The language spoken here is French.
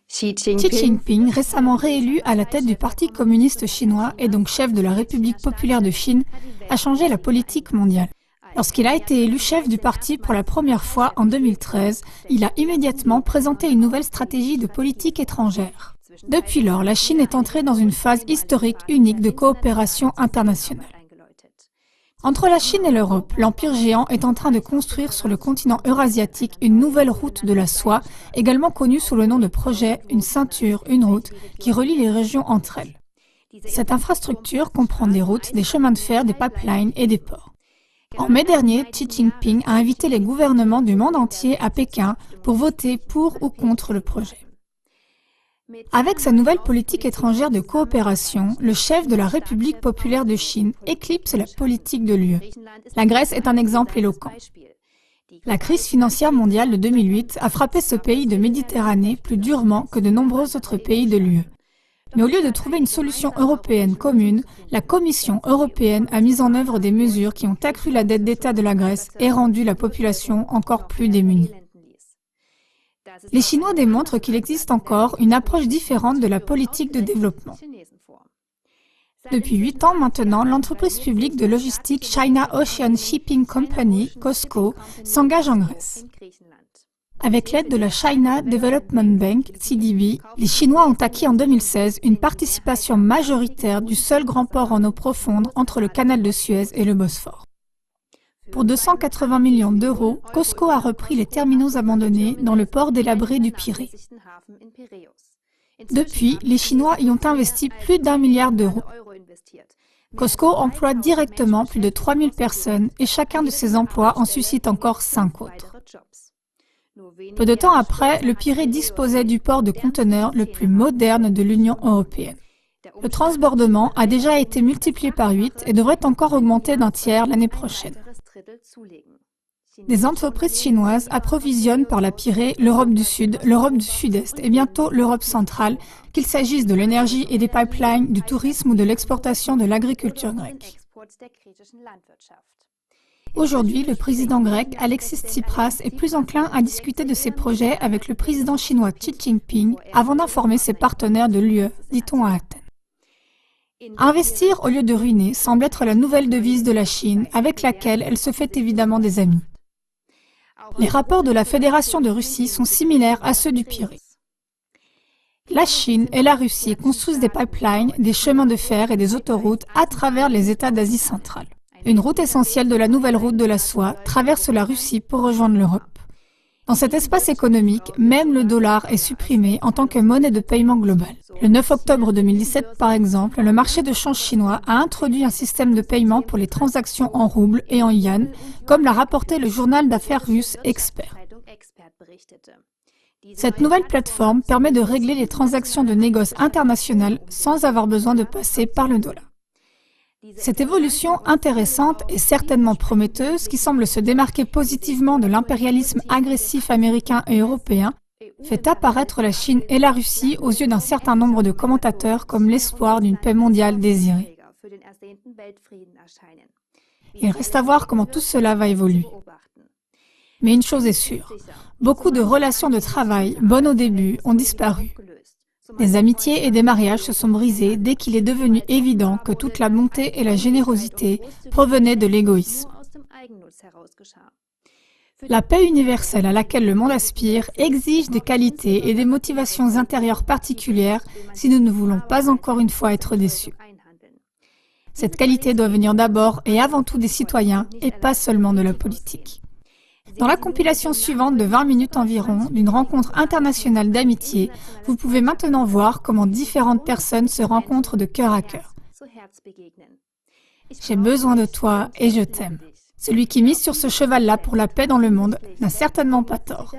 Xi Xi Jinping, récemment réélu à la tête du Parti communiste chinois et donc chef de la République populaire de Chine, a changé la politique mondiale. Lorsqu'il a été élu chef du parti pour la première fois en 2013, il a immédiatement présenté une nouvelle stratégie de politique étrangère. Depuis lors, la Chine est entrée dans une phase historique unique de coopération internationale. Entre la Chine et l'Europe, l'empire géant est en train de construire sur le continent eurasiatique une nouvelle route de la soie, également connue sous le nom de projet Une ceinture, une route, qui relie les régions entre elles. Cette infrastructure comprend des routes, des chemins de fer, des pipelines et des ports. En mai dernier, Xi Jinping a invité les gouvernements du monde entier à Pékin pour voter pour ou contre le projet. Avec sa nouvelle politique étrangère de coopération, le chef de la République populaire de Chine éclipse la politique de l'UE. La Grèce est un exemple éloquent. La crise financière mondiale de 2008 a frappé ce pays de Méditerranée plus durement que de nombreux autres pays de l'UE. Mais au lieu de trouver une solution européenne commune, la Commission européenne a mis en œuvre des mesures qui ont accru la dette d'État de la Grèce et rendu la population encore plus démunie. Les Chinois démontrent qu'il existe encore une approche différente de la politique de développement. Depuis 8 ans maintenant, l'entreprise publique de logistique China Ocean Shipping Company, COSCO, s'engage en Grèce. Avec l'aide de la China Development Bank, CDB, les Chinois ont acquis en 2016 une participation majoritaire du seul grand port en eau profonde entre le canal de Suez et le Bosphore. Pour 280 millions d'euros, COSCO a repris les terminaux abandonnés dans le port délabré du Pirée. Depuis, les Chinois y ont investi plus d'1 milliard d'euros. COSCO emploie directement plus de 3000 personnes et chacun de ces emplois en suscite encore 5 autres. Peu de temps après, le Pirée disposait du port de conteneurs le plus moderne de l'Union européenne. Le transbordement a déjà été multiplié par 8 et devrait encore augmenter d'un tiers l'année prochaine. Des entreprises chinoises approvisionnent par la Pirée l'Europe du Sud, l'Europe du Sud-Est et bientôt l'Europe centrale, qu'il s'agisse de l'énergie et des pipelines, du tourisme ou de l'exportation de l'agriculture grecque. Aujourd'hui, le président grec Alexis Tsipras est plus enclin à discuter de ses projets avec le président chinois Xi Jinping avant d'informer ses partenaires de l'UE, dit-on à Athènes. Investir au lieu de ruiner semble être la nouvelle devise de la Chine, avec laquelle elle se fait évidemment des amis. Les rapports de la Fédération de Russie sont similaires à ceux du Pirée. La Chine et la Russie construisent des pipelines, des chemins de fer et des autoroutes à travers les États d'Asie centrale. Une route essentielle de la nouvelle route de la soie traverse la Russie pour rejoindre l'Europe. Dans cet espace économique, même le dollar est supprimé en tant que monnaie de paiement globale. Le 9 octobre 2017, par exemple, le marché de change chinois a introduit un système de paiement pour les transactions en roubles et en yuan, comme l'a rapporté le journal d'affaires russe Expert. Cette nouvelle plateforme permet de régler les transactions de négoce internationales sans avoir besoin de passer par le dollar. Cette évolution intéressante et certainement prometteuse, qui semble se démarquer positivement de l'impérialisme agressif américain et européen, fait apparaître la Chine et la Russie aux yeux d'un certain nombre de commentateurs comme l'espoir d'une paix mondiale désirée. Il reste à voir comment tout cela va évoluer. Mais une chose est sûre, beaucoup de relations de travail, bonnes au début, ont disparu. Des amitiés et des mariages se sont brisés dès qu'il est devenu évident que toute la bonté et la générosité provenaient de l'égoïsme. La paix universelle à laquelle le monde aspire exige des qualités et des motivations intérieures particulières si nous ne voulons pas encore une fois être déçus. Cette qualité doit venir d'abord et avant tout des citoyens et pas seulement de la politique. Dans la compilation suivante de 20 minutes environ d'une rencontre internationale d'amitié, vous pouvez maintenant voir comment différentes personnes se rencontrent de cœur à cœur. J'ai besoin de toi et je t'aime. Celui qui mise sur ce cheval-là pour la paix dans le monde n'a certainement pas tort.